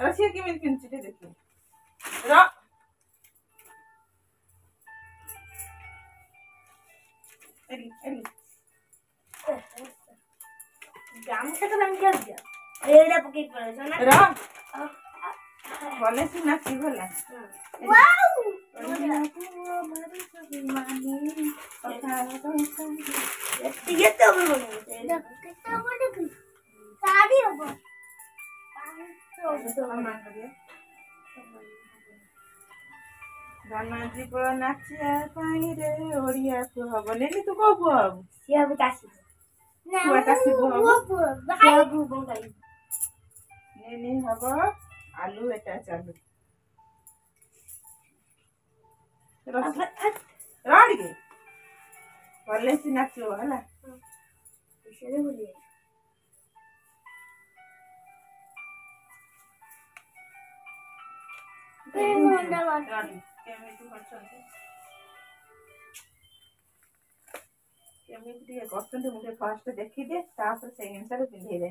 रसिया केमिति पिन्छि ते देखियो र एडी गामछा तो लंग गया एडा पके पड़े छ ना र भले सी नाची भला वाओ ये तो बोल कितना बड़े साड़ी हो धनजी को नाचिया पाई रे ओडिया को हबने नि तू को पु हबु सिया बतासी ना बतासी पु हबु भाई बु बंगाई नेनी हबो आलू एटा चालू राडी के भले सी नाचियो हला इसे बोलिए मंडा राडी केमिति करछन्ते केमिति करछन्ते मुझे फर्स्ट देखि दे तापर सेकंड सारे पिंधे दे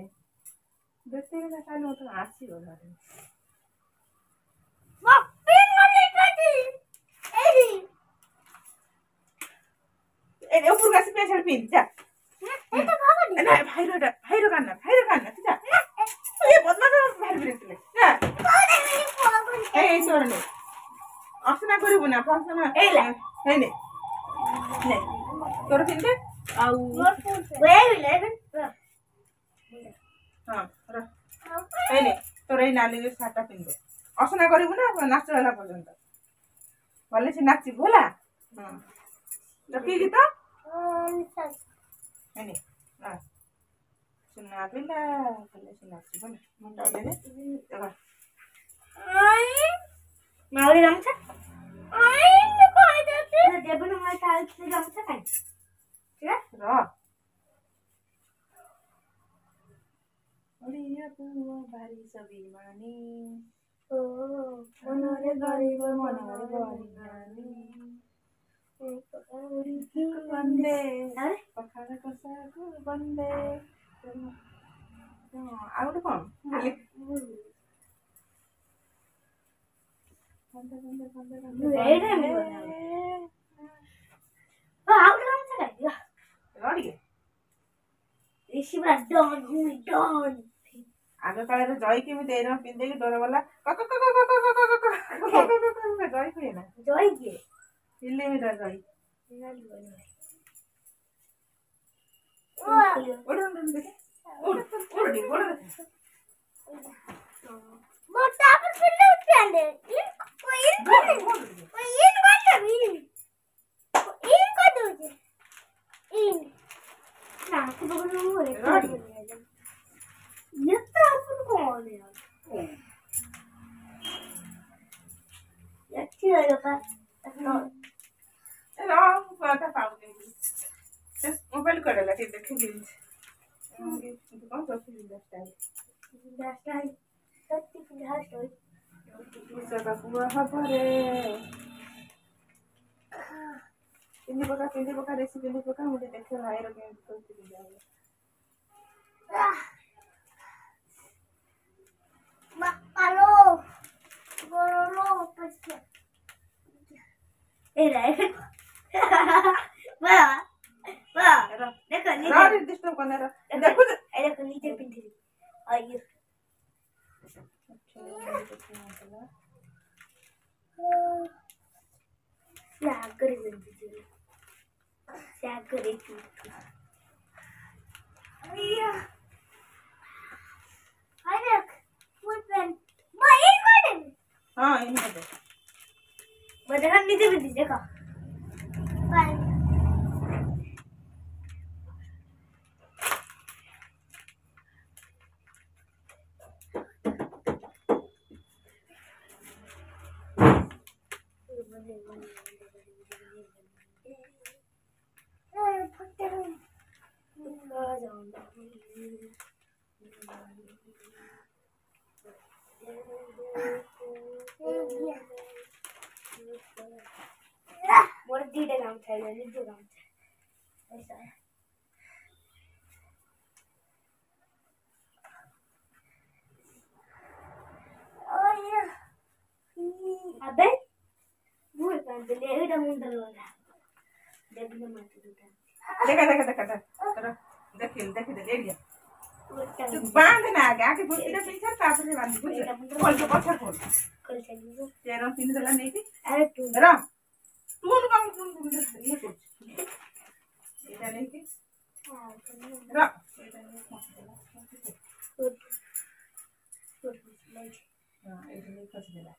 देखते ना कालो तो आसी हो जाते पिन वाली काटी एडी ए ऊपर का से छड़ पिन जा ए तो बाबा ना भाई रो कान्ना जा ये बदमाश भाई बिरले जा ए सोरने असना करिबु ना फंक्शन एला हे ने तोर पिनते आउ वे ले हां र हे ने तोर ए नाली के साटा पिनते असना करिबु ना नाच होला पर्यंत भले से नाची भोला हां तो की गीत हे ने हां सुना पिला भले से नाची भोला मुंडा ले देखा मावली गामछा आई न कोई देते देबन माय ताल से गामछा काई ठीक र ओडिया पुवा बारी सबै मानी ओ मनरे गरीब मनरे गरिमानी ओ पकाउरी की बन्दे पखारा कसाको बन्दे आउट कम आगे काले तो जय केमी देर पिंदे की डर वाला जय के ना जय के इल्ले में जय ओड़ देखे ओड़ मोटा पर पिल्ले उठ्याले इन ना तो बगल में होले ये तो अपन कौन है अच्छी लगा पर ना पता पाऊ दे मोबाइल करेला के देखे दिन कौन सा स्टाइल सत्य की स्टोरी सब बुआ हबरे पिंदी पका रेसी पिंदी पका मुझे देखे भाई रो के तो जाए Makalo, gorolo, pasti. Rai, bah, देखो नीचे रात डिस्टर्ब करने रा देखो देखो नीचे पिंडी आइए सागर बंदी सागर एक अरे अरे फुल पेन भाई इन हां इन दे देखो नीचे पिंडी देखो बाय मोर दीटा काम चाहिए निजे काम ऐसा है अबे भूल कर दे ले इधर मुंडा लगा देखने मत दूटा देख ले लिया तू बांध ना आगे बुट्टीटा पीछे तापर बांध बुझ खोल के पछा खोल चलिए तेरा पिन दला नहीं थी अरे तू रा तू काम ये कुछ এটা नहीं थी रा हां এটা नहीं फंस गया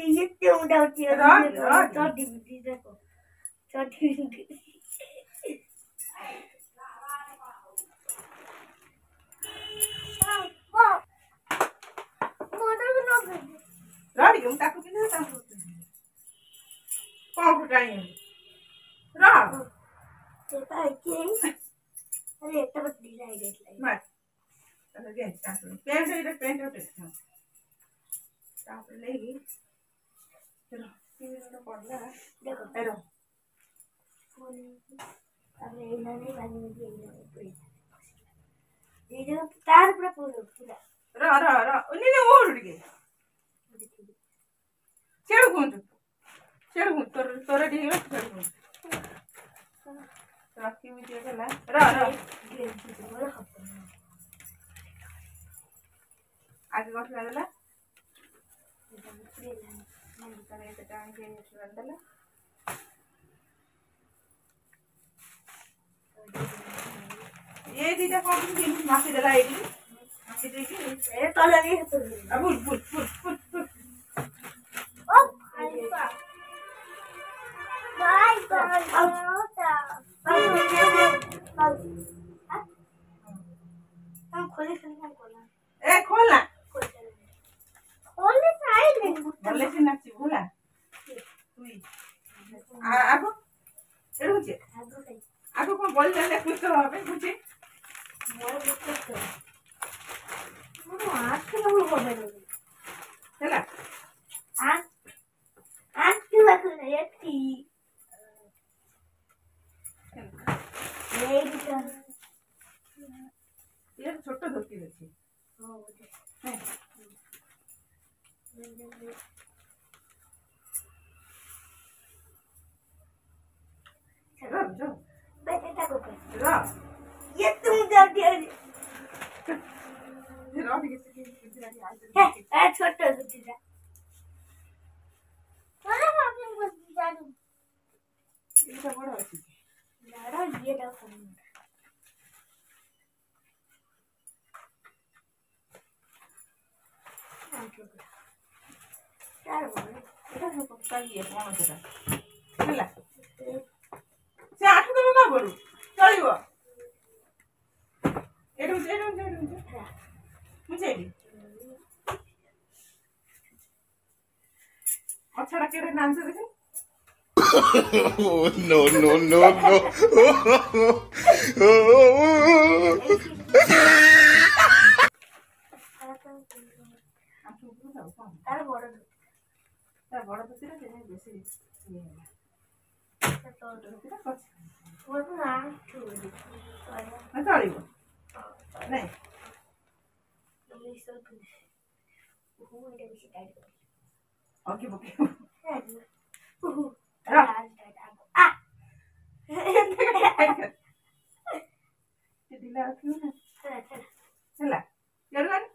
ये क्यों डालती है छोटी बुद्धि देखो छोटी बुद्धि राड़ी हम ताको किने ताको कौन फटाई रा तो भाई के अरे तब ढीला है देख ले मत अरे ये ताको पेंट है पेंट होते ताको लेगी चलो ये पड़ला देखो एरो अरे इन्होंने बानी में ये जो तार पूरा पूरा रा उन्हें वो उड़ गए चढ़ तोरा ढीला चढ़ राखी में दिया गला रा आगे गोठ लागला मन करे तो टाइम के चलला ये दीदा कौन सी माफी दला आईडी माफी देगी ए तले नहीं है तो अब full O alpha bye bye हम खोले खोला ए खोलना खोले साइड बोले से नाची बोला तुई आगो एरो छे आगो कोन बोल जाने कुछ तो হবে বুঝে मोर देखो मोर हाथ के लोग হবে चला आज की बात नहीं है थी ये दिखा ये छोटा धोती देखी हां है चलो जो बैठे था को रा ये तुम कर दिया रा किसी की आज ए छोटा धोती था अरे आपने बस जादू ये तो बड़ा है लड़ा ये डाल करना यार बोले এটা তো পক্কা দিয়ে কোন এটা চলা সে আঠু দেব না বড় চলিব এরু বুঝেলি আচ্ছা কেটে নামছে দেখে no, no, no, no. তার বড় তার বড় দুটিরা তেনে বেশি ইয়ে হলো তো দুটিরা করছে বড় না চুরি না চলিব নাই তুমি সব ও এটা বেশি টাইট ওকে ওকে হ্যাঁ দিলা কি না ହେଲା ଏଡୁ ଗାନି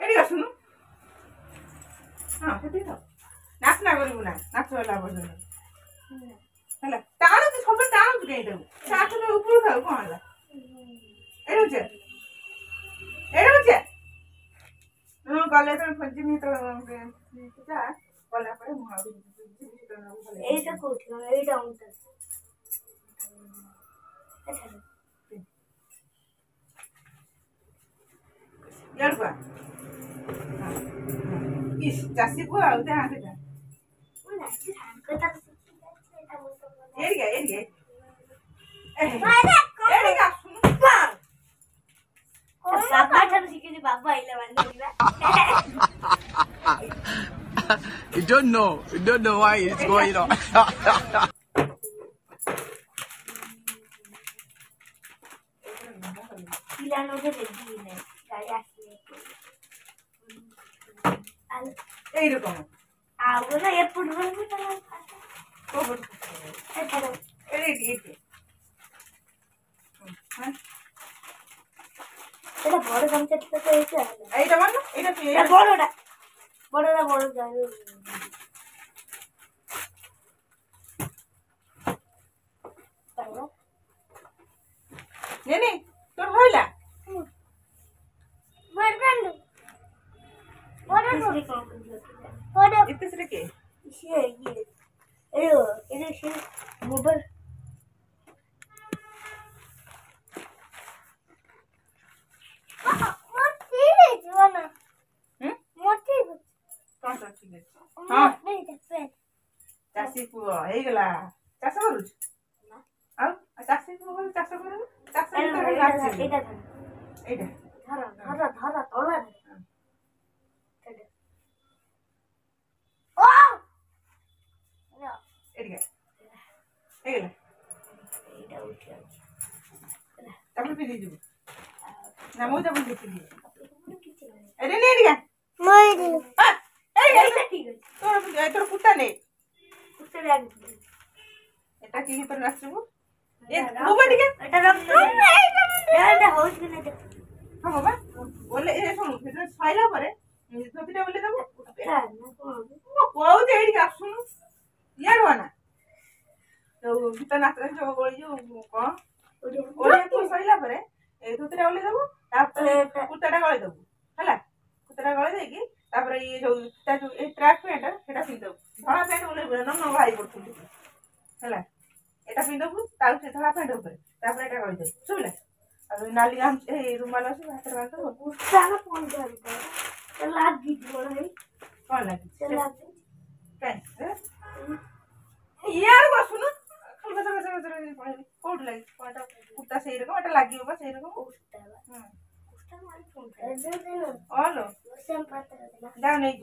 ଏଡି ଆସୁନୁ ହଁ ସେଠି ତ ନାଚନା କରିବୁ ନା ନାଚ ହେଲା ପର୍ଯ୍ୟନ୍ତ ହେଲା ଟାଣୁଛି ସବୁ ଟାଣୁଛୁ କାହିଁ ତାକୁ ସେ ଆଠୁ ଉପରୁ ଥାଉ କ'ଣ ହେଲା ଏଡୁଛେ ହଁ ଗଲେ ତ ଖୋଜିବି ତ ଯା ଗଲା ପରେ ମୁଁ ଆଉ এইটা কোথায় এইটা অংশ ইয়ারবা ইস চাষি কো আউ দে হাতে যা ওনা কি ধান কথা এটা বলতো এই ଏଇଠିକି ଏଇଠିକି ଆସୁନୁ ବାବା ଠାରୁ ଶିଖିଛି ବାବା ଆଇଲା ମାନେ You don't know why it's going on. ପିଲାମାନଙ୍କୁ ରେଡି ନାହିଁ ଗାଡି ଆସିଲେ এইরকম ଆଉ ନା ଏପଟୁ ରହିବୁ ସେଟା ବଡ ଚାମଚା ଟିକେ ହେଇଛି এইটা মানে এটা তুই ବଡଟା ବଡ ଯାଇ নেনি তোর হইলা এতে সেটা কে মোবাইল কোনটা ঠিক আছে হ্যাঁ চাষি পুଅ ହେଇଗଲା ଚାଷ କରୁଛୁ ଆଉ ଚାଷୀ ପୁଅ ବୋଲି ଚାଷ କରିବୁ ଚାଷ ଭିତରେ ନାଚିବୁ ଏଇଟା ଏଇଟା ଧର ତଳ ଏଇଟା ହେଇଗଲା ଏଇଟା ଉଠି ଅଛି ତାପରେ ପିନ୍ଧି ଯିବୁ ନା ମୁଁ ତାପରେ ଦେଖିବି ଏରେ ନେ ଏଇଟା তোর কুটা নেই এটা কি তোর নাচবো এ বাবা ঠিক এটা এটা হচ্ছে না হ্যাঁ বাবা বলে এ শোনো সেটা ছাইলা পরে ধুতিটা বলে দেব কোউ দেই আসুন ইয়ার ওনা তো গীতা নাচরে যে বলি যে কোন ওরে তো ছাইলা পরে এই ধুতিটা বলে দেব তারপরে কুটাটা গলে দেব ହେଲା কুটাটা গলে ଦେଇକି তারপরে এই যে এই ট্র্যাক প্যান্ট সেটা পিনদেব ধরা প্যান্ট বলে ন ভাই পড়তুলি ହେଲା এটা পিনদেবু তার সে ধরা প্যান্ট উপরে তারপরে এটা গলে দেব শুনলে আর নালি গাম এই রুমাল আছে হাতের বাঁধতে হবে উস্তানা ফোন করবে লাগি বড় ভাই কোন লাগি লাগি কেন ইয়ার বসুন কোড লাগি কোনটা কুর্তা সেই রকম এটা লাগিও বা সেই রকম হলো দাও নেই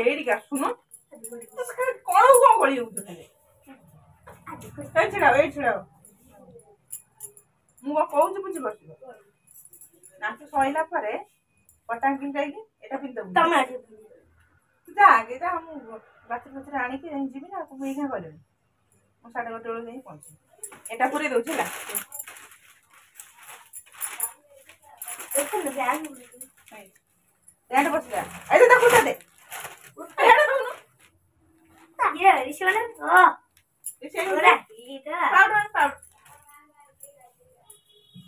এইদিকে শুনো কଣ କଣ ଗଳି ଯାଉଛ ଖାଲି ଏଇ ଛିଡାও ମୁଁ କଣ କହୁଛି ବୁଝିପାରୁଛୁ ନାଚ ସଇଲା ପରେ ପଟାଙ୍କି ଯାଇକି ଏଟା ପିନ୍ଧିଦେବୁ ତୁ ଯା ଆଗେ ଯା ମୁଁ ବାଛୁରୀ ଫାଛୁରୀ ଆଣିକି ଯିବି ନା ମୁଁ ଏଇନା କରିବି ମୁଁ 11:30 ବେଳକୁ ଯାଇ ପହଞ୍ଚିବି এটা পুরে দেଉଛି ହେଲା ব্যান্ড বসিয়া এই তো কুটা দে হেডা দউনো ইয়ে রিশোনা ওরা এটা পাউডার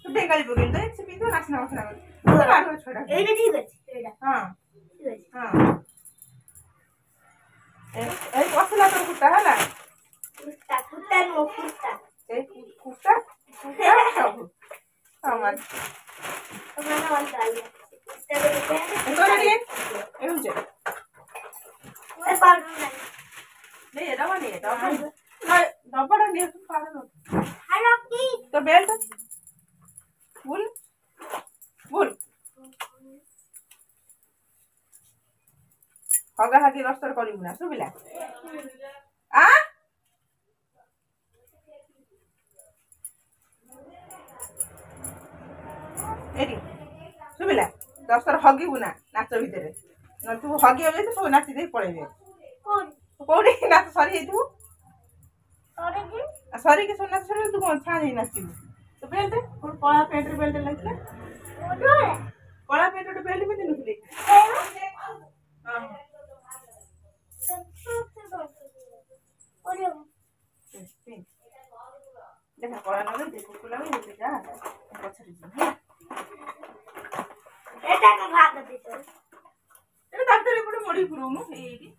তো বেঙ্গালি বগিল দে সে পিতো নাচনা বসনা তো বার হয়ে ছড়া এইটা ঠিক আছে এইটা হ্যাঁ ঠিক আছে হ্যাঁ এই বসলা তোর কুটা ହେଲା কুটা নো কুটা এই কুটা সব আমার তোমরা না বলতে আইয়া তোরে দিয়ে এই হচ্ছে এই পাউডার নাই নেই এটা মানে এটা না ডব্বাটা নিয়ে তুমি পারো না হ্যালো কি তো বেল্ট ভুল হগা হাগি রস্তর করিব না শুবিলা আ এডি শুবিলা রস্তর হগিবু না নাচ ভিতরে না তু হগি হবে তো সব নাচি দেই পড়াইবে কোন কোডি নাচ সরি হেতু তোরে কি সরি के सुनना सरी तू कौन छा नहीं नाचिबू तो बेल्ट और कला पेंट रे बेल्ट लागला ওরে कला पेंट रे बेल्ट में दिनुली हां ওরে देखा कला ना देखो कुला में जा पछरी जी এটা না ভাগ দিতে এটা ডাক্তার এপটে মড়ি পুরুনো এইটি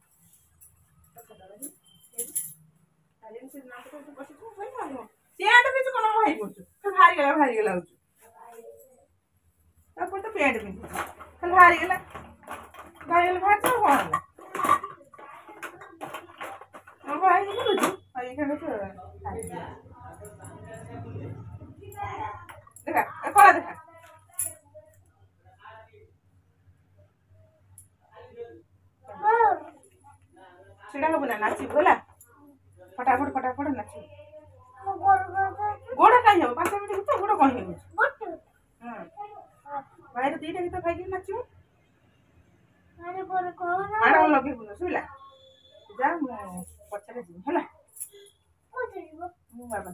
আলেন সে না তো বসে তো হয় না প্যান্ট পিছে কোন ভাই পড়ছো তো ভারী গলা হচ্ছে তারপর তো প্যান্ট পিছে খালি ভারী গলা ভারছো কোন ଛିଡ଼ା ହବୁ ନା ନାଚିବୁ ହେଲା ଫଟାଫଟ ନାଚିବୁ ଗୋଡ଼ କାହିଁ ହବ 5 ମିନିଟ୍ ଭିତରେ ଗୋଡ଼ କଣ ହେଇଯାଉଛି ବାଇରେ 2ଟା ଗୀତ ଖାଇକି ନାଚିବୁ ମାଡ଼ ଲଗେଇବୁନି ଶୁଭିଲା ଯା ମୁଁ ପଛରେ ଯିବି ହେଲା ମୁଁ ବାବା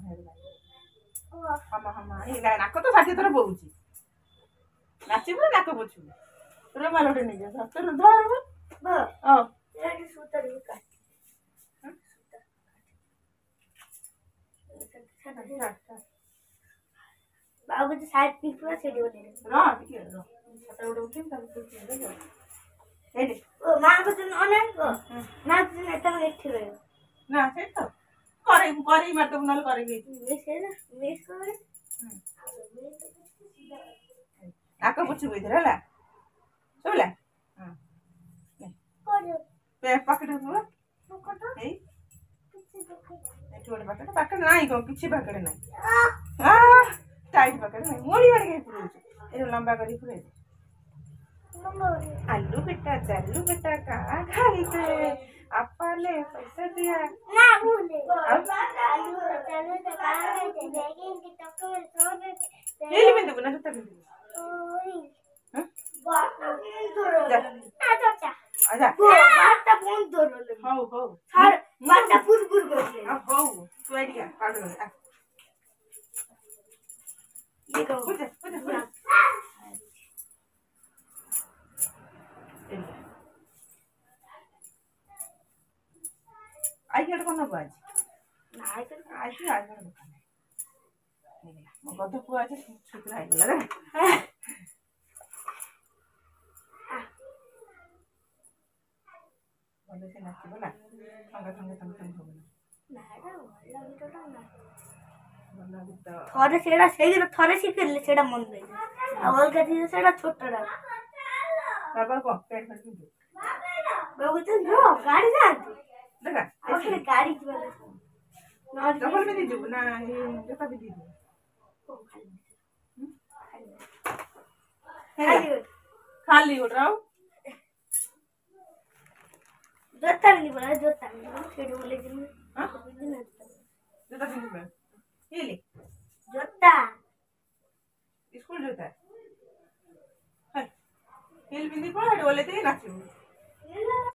ହମ ଏଇ ନାକ ତ 60 ଥର ବୋହୁଛି ନାଚିବୁ ନାକ ପୋଛିବୁ ରୁମାଲ ଗୋଟେ ନେଇଯା ଧର बाबू जी साइड पीस पूरा सेडी होते हैं ଟିକେ ଛୋଟ ଗୋଟେ ଉଠିବି ତାକୁ ଏଇଠି ओ मां को तुम ऑनलाइन को ना तुम एटा में एठी रहो ନା ସେଇଠି ତ କରେଇ ମାରିଦବୁ ନହେଲେ କରେଇ ହେଇଛି मिस करे ନାକ ପୋଛିବୁ ଏଇଥିରେ ହେଲା ଶୁଭିଲା ପାକେଟ ଏଇ ଏଠି ଗୋଟେ ପାକେଟ ନାହିଁ କଣ କିଛି ପାକେଟ ନାହିଁ टाइट पकड़ नहीं मोड़ी मार के पुरोच ए लंबा करी पुरे आलू बेटा चालू बेटा का खाई से आपा ले पैसा दिया ना भूले आलू चालू तो का खाई बैगिंग की टक्कर में सो दे ये ले बिंदु ना जूता बिंदु ओई हां बात धरो आजा आजा बात बंद धरो हो छाड़ बात पुर करले हो तू आइडिया काट ले ये को पुछ आई केट कोन बाज नाइ तो आज दुकान मो गध को आज छुतरा आई गेला रे बोले से नाची बोला संगे हो ना बोला तो थोड़े सेड़ा सेगिर थोड़े सिकले सेड़ा मन दे अवल कथि सेड़ा छोटड़ा बाबा को पेट कर दे बाबू तो रो गाड़ी जा देखा आखिर गाड़ी की वाला ना डबल में दीजिए ना ये जता भी दीजिए खाली हो रहा हूं जोता नहीं बोला जोता फिर बोले कि हां जता भी नहीं ये ले जोता स्कूल जोता है हिल बिंदी पड़ा बोले थे नाचू